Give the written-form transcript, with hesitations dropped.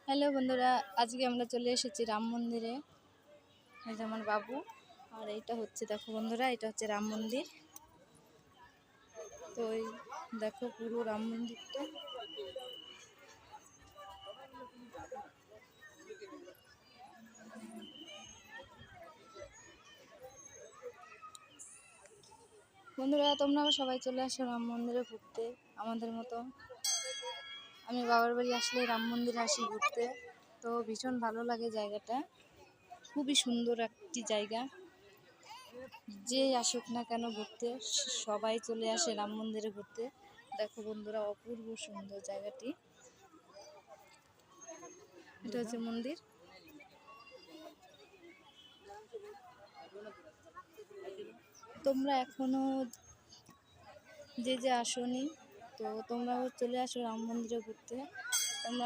Hello বন্ধুরা, আজকে আমরা চলে এসেছি রাম মন্দিরে। এই যে আমার বাবু, আর এইটা হচ্ছে, দেখো বন্ধুরা, এটা হচ্ছে রাম মন্দির। তো এই দেখো পুরো রাম মন্দিরটা। বন্ধুরা, তোমরাও সবাই চলে আসো রাম মন্দিরে ঘুরতে আমাদের মতো। আমি বাবার বাড়ি আসলে রাম মন্দিরে আসি ঘুরতে, তো ভীষণ ভালো লাগে জায়গাটা। খুবই সুন্দর একটি জায়গা। যে আসুক না কেন ঘুরতে, সবাই চলে আসে রাম মন্দিরে ঘুরতে। দেখো বন্ধুরা, অপূর্ব সুন্দর জায়গাটি। এটা হচ্ছে মন্দির। তোমরা এখনো যে আসোনি, তো তোমরাও চলে আসো রাম মন্দিরে ঘুরতে। তোমরা